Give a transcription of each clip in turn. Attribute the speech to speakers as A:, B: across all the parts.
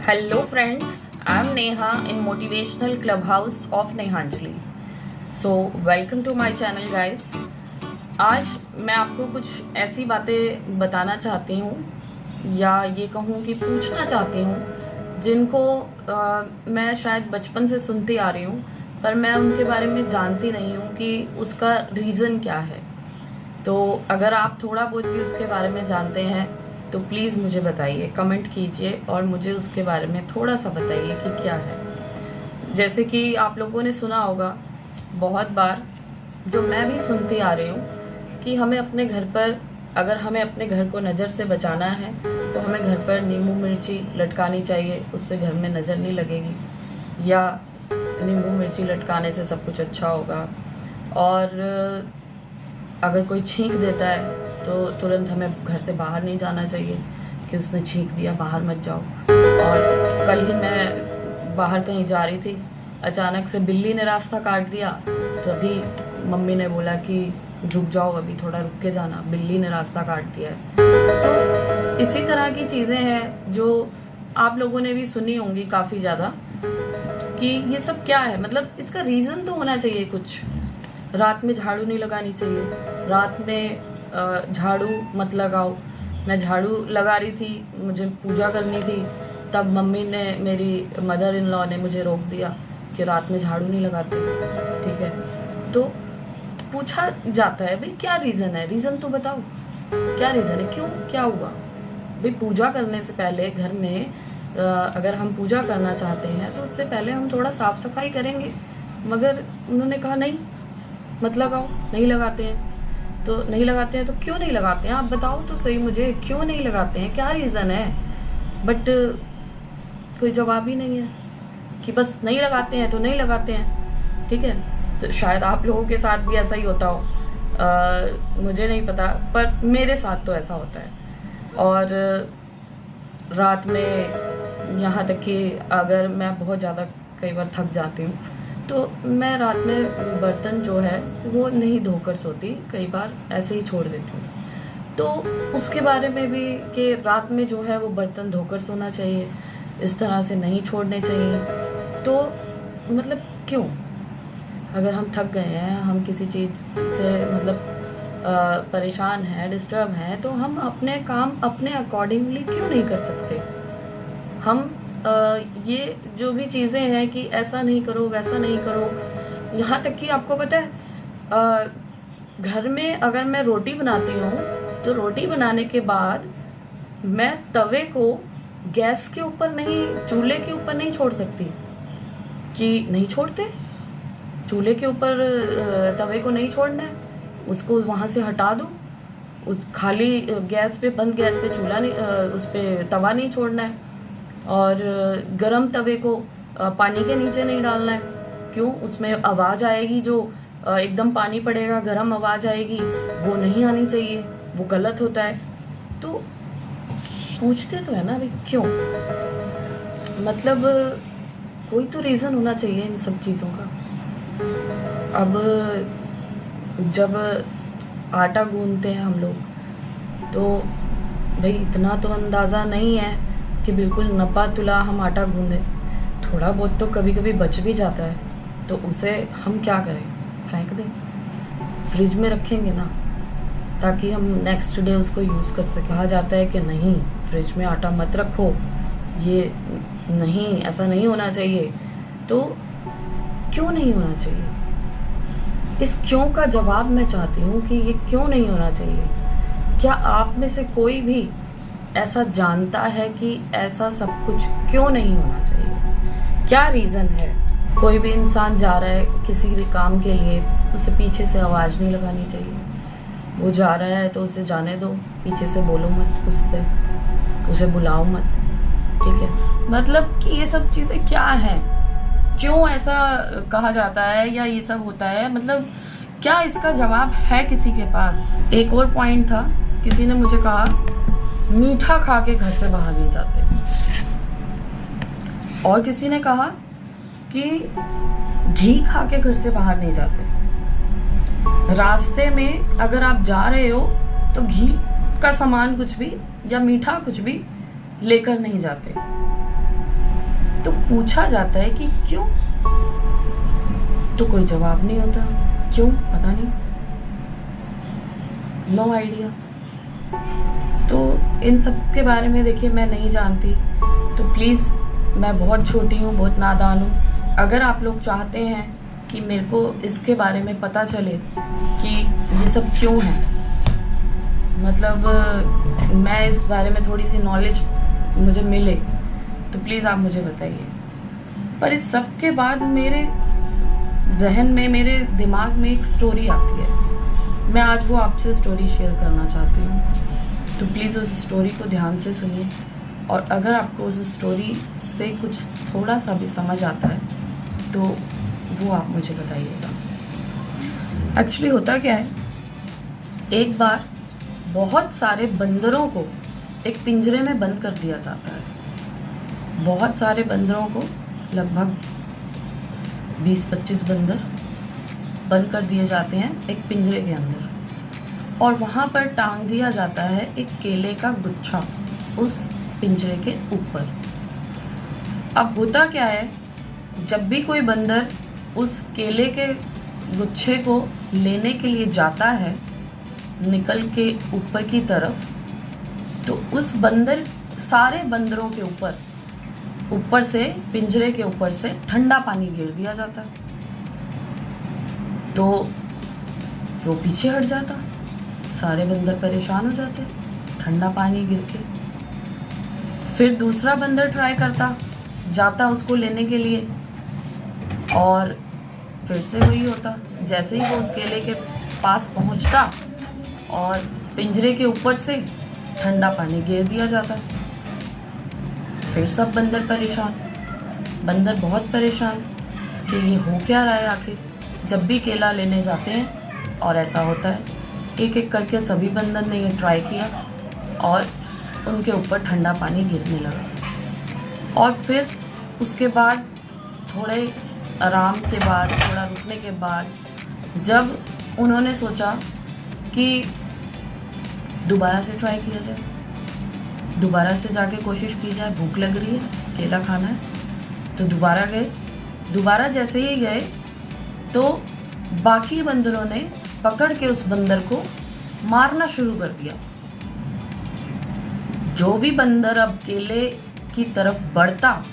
A: Hello friends, I am Neha in Motivational Clubhouse of Nehanjali. So welcome to my channel guys. आज मैं आपको कुछ ऐसी बातें बताना चाहती हूँ या ये कहूँ कि पूछना चाहती हूँ जिनको मैं शायद बचपन से सुनती आ रही हूँ, पर मैं उनके बारे में जानती नहीं हूँ कि उसका रीज़न क्या है। तो अगर आप थोड़ा बहुत भी उसके बारे में जानते हैं तो प्लीज़ मुझे बताइए, कमेंट कीजिए और मुझे उसके बारे में थोड़ा सा बताइए कि क्या है। जैसे कि आप लोगों ने सुना होगा बहुत बार, जो मैं भी सुनती आ रही हूँ कि हमें अपने घर पर, अगर हमें अपने घर को नज़र से बचाना है तो हमें घर पर नींबू मिर्ची लटकानी चाहिए, उससे घर में नज़र नहीं लगेगी, या नींबू मिर्ची लटकाने से सब कुछ अच्छा होगा। और अगर कोई छींक देता है तो तुरंत हमें घर से बाहर नहीं जाना चाहिए कि उसने छींक दिया, बाहर मत जाओ। और कल ही मैं बाहर कहीं जा रही थी, अचानक से बिल्ली ने रास्ता काट दिया, तभी मम्मी ने बोला कि रुक जाओ, अभी थोड़ा रुक के जाना, बिल्ली ने रास्ता काट दिया है। तो इसी तरह की चीज़ें हैं जो आप लोगों ने भी सुनी होंगी काफ़ी ज़्यादा, कि ये सब क्या है। मतलब इसका रीज़न तो होना चाहिए कुछ। रात में झाड़ू नहीं लगानी चाहिए, रात में झाड़ू मत लगाओ। मैं झाड़ू लगा रही थी, मुझे पूजा करनी थी, तब मम्मी ने, मेरी मदर इन लॉ ने मुझे रोक दिया कि रात में झाड़ू नहीं लगाते। ठीक है, तो पूछा जाता है भाई क्या रीज़न है, रीज़न तो बताओ क्या रीज़न है, क्यों, क्या हुआ भाई। पूजा करने से पहले घर में अगर हम पूजा करना चाहते हैं तो उससे पहले हम थोड़ा साफ सफाई करेंगे, मगर उन्होंने कहा नहीं मत लगाओ, नहीं लगाते हैं। तो नहीं लगाते हैं तो क्यों नहीं लगाते हैं, आप बताओ तो सही मुझे, क्यों नहीं लगाते हैं, क्या रीज़न है। बट कोई जवाब ही नहीं है कि बस नहीं लगाते हैं तो नहीं लगाते हैं। ठीक है, तो शायद आप लोगों के साथ भी ऐसा ही होता हो, मुझे नहीं पता, पर मेरे साथ तो ऐसा होता है। और रात में यहाँ तक कि अगर मैं बहुत ज़्यादा कई बार थक जाती हूँ तो मैं रात में बर्तन जो है वो नहीं धोकर सोती, कई बार ऐसे ही छोड़ देती हूँ। तो उसके बारे में भी कि रात में जो है वो बर्तन धोकर सोना चाहिए, इस तरह से नहीं छोड़ने चाहिए। तो मतलब क्यों, अगर हम थक गए हैं, हम किसी चीज़ से मतलब परेशान हैं, डिस्टर्ब हैं, तो हम अपने काम अपने अकॉर्डिंगली क्यों नहीं कर सकते। हम ये जो भी चीज़ें हैं कि ऐसा नहीं करो, वैसा नहीं करो, यहाँ तक कि आपको पता है घर में अगर मैं रोटी बनाती हूँ तो रोटी बनाने के बाद मैं तवे को गैस के ऊपर नहीं, चूल्हे के ऊपर नहीं छोड़ सकती। कि नहीं छोड़ते, चूल्हे के ऊपर तवे को नहीं छोड़ना है, उसको वहाँ से हटा दो, उस खाली गैस पे, बंद गैस पे चूल्हा नहीं, उस पर तवा नहीं छोड़ना है। और गरम तवे को पानी के नीचे नहीं डालना है। क्यों, उसमें आवाज़ आएगी, जो एकदम पानी पड़ेगा गरम आवाज़ आएगी, वो नहीं आनी चाहिए, वो गलत होता है। तो पूछते तो है ना भाई क्यों, मतलब कोई तो रीज़न होना चाहिए इन सब चीज़ों का। अब जब आटा गूंथते हैं हम लोग तो भाई इतना तो अंदाज़ा नहीं है कि बिल्कुल नपा तुला हम आटा गूंदें, थोड़ा बहुत तो कभी कभी बच भी जाता है, तो उसे हम क्या करें, फेंक दें, फ्रिज में रखेंगे ना, ताकि हम नेक्स्ट डे उसको यूज़ कर सकें। कहा जाता है कि नहीं, फ्रिज में आटा मत रखो, ये नहीं, ऐसा नहीं होना चाहिए। तो क्यों नहीं होना चाहिए, इस क्यों का जवाब मैं चाहती हूँ कि ये क्यों नहीं होना चाहिए। क्या आप में से कोई भी ऐसा जानता है कि ऐसा सब कुछ क्यों नहीं होना चाहिए, क्या रीज़न है। कोई भी इंसान जा रहा है किसी भी काम के लिए, उसे पीछे से आवाज़ नहीं लगानी चाहिए। वो जा रहा है तो उसे जाने दो, पीछे से बोलो मत उससे, उसे बुलाओ मत। ठीक है, मतलब कि ये सब चीज़ें क्या हैं, क्यों ऐसा कहा जाता है या ये सब होता है, मतलब क्या इसका जवाब है किसी के पास। एक और पॉइंट था, किसी ने मुझे कहा मीठा खा के घर से बाहर नहीं जाते, और किसी ने कहा कि घी खा के घर से बाहर नहीं जाते। रास्ते में अगर आप जा रहे हो तो घी का सामान कुछ भी या मीठा कुछ भी लेकर नहीं जाते। तो पूछा जाता है कि क्यों, तो कोई जवाब नहीं होता। क्यों पता नहीं, नो आइडिया। तो इन सब के बारे में देखिए मैं नहीं जानती, तो प्लीज़, मैं बहुत छोटी हूँ, बहुत नादान हूँ। अगर आप लोग चाहते हैं कि मेरे को इसके बारे में पता चले कि ये सब क्यों है, मतलब मैं इस बारे में थोड़ी सी नॉलेज मुझे मिले, तो प्लीज़ आप मुझे बताइए। पर इस सब के बाद मेरे जहन में, मेरे दिमाग में एक स्टोरी आती है। मैं आज वो आपसे स्टोरी शेयर करना चाहती हूँ, तो प्लीज़ उस स्टोरी को ध्यान से सुनिए, और अगर आपको उस स्टोरी से कुछ थोड़ा सा भी समझ आता है तो वो आप मुझे बताइएगा। एक्चुअली होता क्या है, एक बार बहुत सारे बंदरों को एक पिंजरे में बंद कर दिया जाता है। बहुत सारे बंदरों को, लगभग 20-25 बंदर बंद कर दिए जाते हैं एक पिंजरे के अंदर, और वहाँ पर टांग दिया जाता है एक केले का गुच्छा उस पिंजरे के ऊपर। अब होता क्या है, जब भी कोई बंदर उस केले के गुच्छे को लेने के लिए जाता है निकल के ऊपर की तरफ, तो उस बंदर, सारे बंदरों के ऊपर से, पिंजरे के ऊपर से ठंडा पानी गिर दिया जाता है। तो वो पीछे हट जाता, सारे बंदर परेशान हो जाते ठंडा पानी गिर के। फिर दूसरा बंदर ट्राई करता, जाता उसको लेने के लिए, और फिर से वही होता। जैसे ही वो उस केले के पास पहुंचता और पिंजरे के ऊपर से ठंडा पानी गिर दिया जाता। फिर सब बंदर परेशान, बंदर बहुत परेशान कि ये हो क्या रहा है आखिर। जब भी केला लेने जाते हैं और ऐसा होता है, एक एक करके सभी बंदर ने ये ट्राई किया और उनके ऊपर ठंडा पानी गिरने लगा। और फिर उसके बाद थोड़े आराम के बाद, थोड़ा रुकने के बाद, जब उन्होंने सोचा कि दोबारा से ट्राई किया जाए, दोबारा से जाके कोशिश की जाए, भूख लग रही है, केला खाना है, तो दोबारा गए। दोबारा जैसे ही गए तो बाकी बंदरों ने पकड़ के उस बंदर को मारना शुरू कर दिया। जो भी बंदर अब केले की तरफ बढ़ता,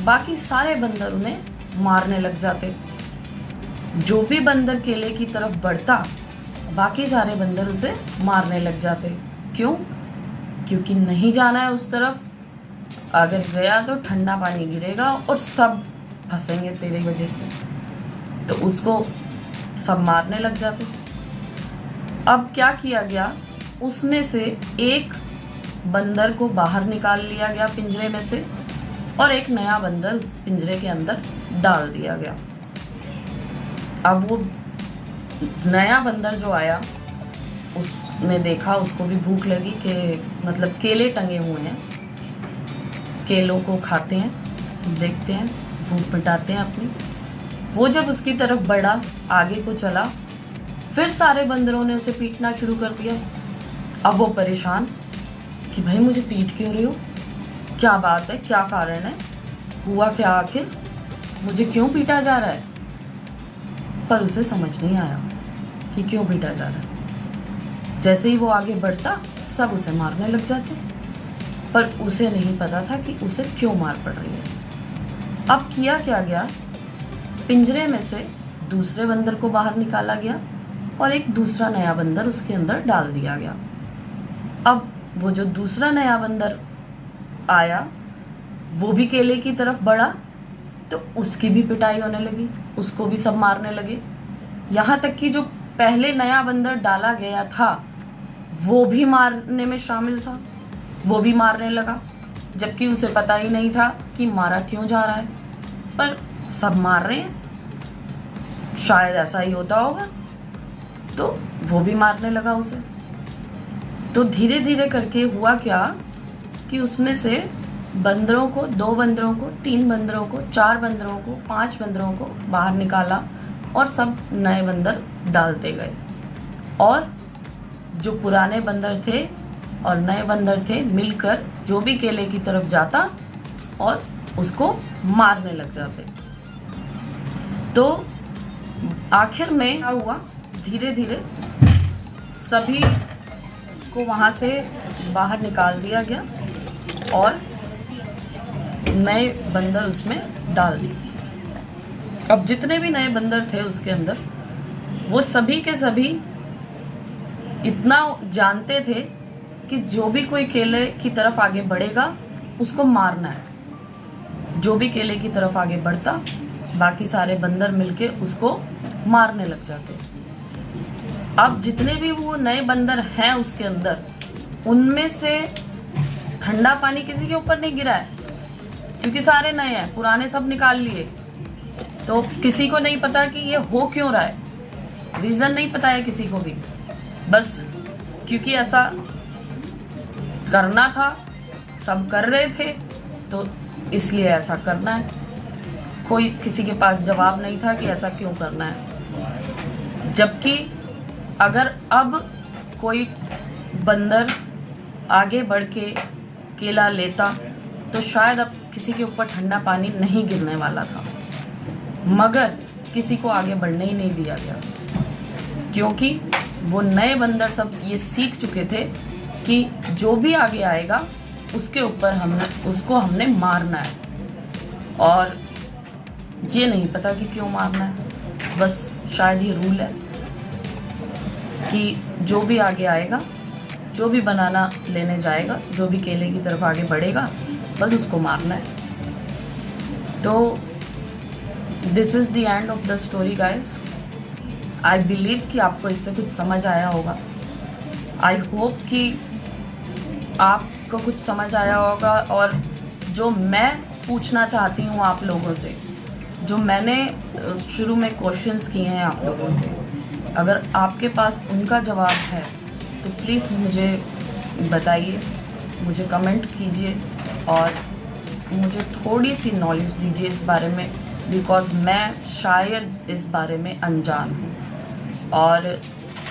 A: बाकी सारे बंदर उन्हें मारने लग जाते। जो भी बंदर केले की तरफ बढ़ता, बाकी सारे बंदर उसे मारने लग जाते। क्यों? क्योंकि नहीं जाना है उस तरफ, अगर गया तो ठंडा पानी गिरेगा और सब फंसेंगे तेरी वजह से, तो उसको सब मारने लग जाते। अब क्या किया गया, उसमें से एक बंदर को बाहर निकाल लिया गया पिंजरे में से, और एक नया बंदर उस पिंजरे के अंदर डाल दिया गया। अब वो नया बंदर जो आया, उसने देखा, उसको भी भूख लगी कि मतलब केले टंगे हुए हैं, केलों को खाते हैं, देखते हैं, भूख मिटाते हैं अपनी। वो जब उसकी तरफ बढ़ा, आगे को चला, फिर सारे बंदरों ने उसे पीटना शुरू कर दिया। अब वो परेशान कि भाई मुझे पीट क्यों रहे हो, क्या बात है, क्या कारण है, हुआ क्या आखिर, मुझे क्यों पीटा जा रहा है। पर उसे समझ नहीं आया कि क्यों पीटा जा रहा है। जैसे ही वो आगे बढ़ता, सब उसे मारने लग जाते, पर उसे नहीं पता था कि उसे क्यों मार पड़ रही है। अब किया क्या गया, पिंजरे में से दूसरे बंदर को बाहर निकाला गया और एक दूसरा नया बंदर उसके अंदर डाल दिया गया। अब वो जो दूसरा नया बंदर आया, वो भी केले की तरफ बढ़ा, तो उसकी भी पिटाई होने लगी, उसको भी सब मारने लगे। यहाँ तक कि जो पहले नया बंदर डाला गया था, वो भी मारने में शामिल था, वो भी मारने लगा, जबकि उसे पता ही नहीं था कि मारा क्यों जा रहा है, पर सब मार रहे हैं, शायद ऐसा ही होता होगा, तो वो भी मारने लगा उसे। तो धीरे धीरे करके हुआ क्या कि उसमें से बंदरों को, 2 बंदरों को, 3 बंदरों को, 4 बंदरों को, 5 बंदरों को बाहर निकाला और सब नए बंदर डालते गए। और जो पुराने बंदर थे, और नए बंदर थे मिलकर जो भी केले की तरफ जाता और उसको मारने लग जाते। तो आखिर में क्या हुआ, धीरे धीरे सभी को वहां से बाहर निकाल दिया गया और नए बंदर उसमें डाल दिए। अब जितने भी नए बंदर थे उसके अंदर, वो सभी के सभी इतना जानते थे कि जो भी कोई केले की तरफ आगे बढ़ेगा उसको मारना है। जो भी केले की तरफ आगे बढ़ता, बाकी सारे बंदर मिलके उसको मारने लग जाते। अब जितने भी वो नए बंदर हैं उसके अंदर, उनमें से ठंडा पानी किसी के ऊपर नहीं गिरा है, क्योंकि सारे नए हैं, पुराने सब निकाल लिए। तो किसी को नहीं पता कि ये हो क्यों रहा है, रीजन नहीं पता है किसी को भी, बस क्योंकि ऐसा करना था, सब कर रहे थे तो इसलिए ऐसा करना है। कोई किसी के पास जवाब नहीं था कि ऐसा क्यों करना है। जबकि अगर अब कोई बंदर आगे बढ़ के केला लेता तो शायद अब किसी के ऊपर ठंडा पानी नहीं गिरने वाला था, मगर किसी को आगे बढ़ने ही नहीं दिया गया, क्योंकि वो नए बंदर सब ये सीख चुके थे कि जो भी आगे आएगा उसके ऊपर उसको हमने मारना है। और ये नहीं पता कि क्यों मारना है, बस शायद ये रूल है कि जो भी आगे आएगा, जो भी बनाना लेने जाएगा, जो भी केले की तरफ आगे बढ़ेगा, बस उसको मारना है। तो this is the end of the story guys. I believe कि आपको इससे कुछ समझ आया होगा। आई होप कि आपको कुछ समझ आया होगा। और जो मैं पूछना चाहती हूँ आप लोगों से, जो मैंने शुरू में क्वेश्चंस किए हैं आप लोगों से, अगर आपके पास उनका जवाब है तो प्लीज़ मुझे बताइए, मुझे कमेंट कीजिए और मुझे थोड़ी सी नॉलेज दीजिए इस बारे में, बिकॉज़ मैं शायद इस बारे में अनजान हूँ। और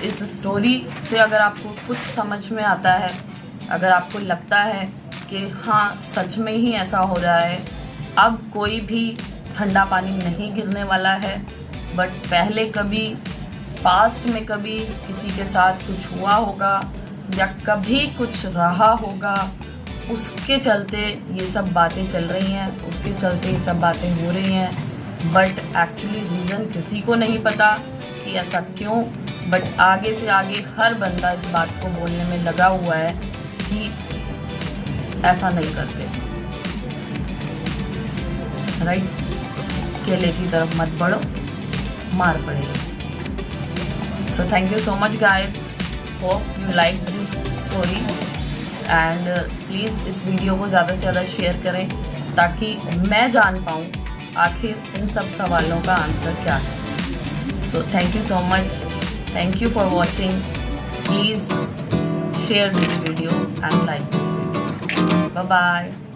A: इस स्टोरी से अगर आपको कुछ समझ में आता है, अगर आपको लगता है कि हाँ सच में ही ऐसा हो रहा है, अब कोई भी ठंडा पानी नहीं गिरने वाला है, बट पहले कभी पास्ट में कभी किसी के साथ कुछ हुआ होगा या कभी कुछ रहा होगा, उसके चलते ये सब बातें चल रही हैं, उसके चलते ये सब बातें हो रही हैं। बट एक्चुअली रीज़न किसी को नहीं पता कि ऐसा क्यों। बट आगे से आगे हर बंदा इस बात को बोलने में लगा हुआ है कि ऐसा नहीं करते, राइट? केले की तरफ मत बढ़ो, मार पड़ेगी। So thank you so much guys, hope you like this story and please इस वीडियो को ज़्यादा से ज़्यादा शेयर करें ताकि मैं जान पाऊँ आखिर इन सब सवालों का आंसर क्या है। So thank you so much, thank you for watching, please share this video and like this video. Bye bye.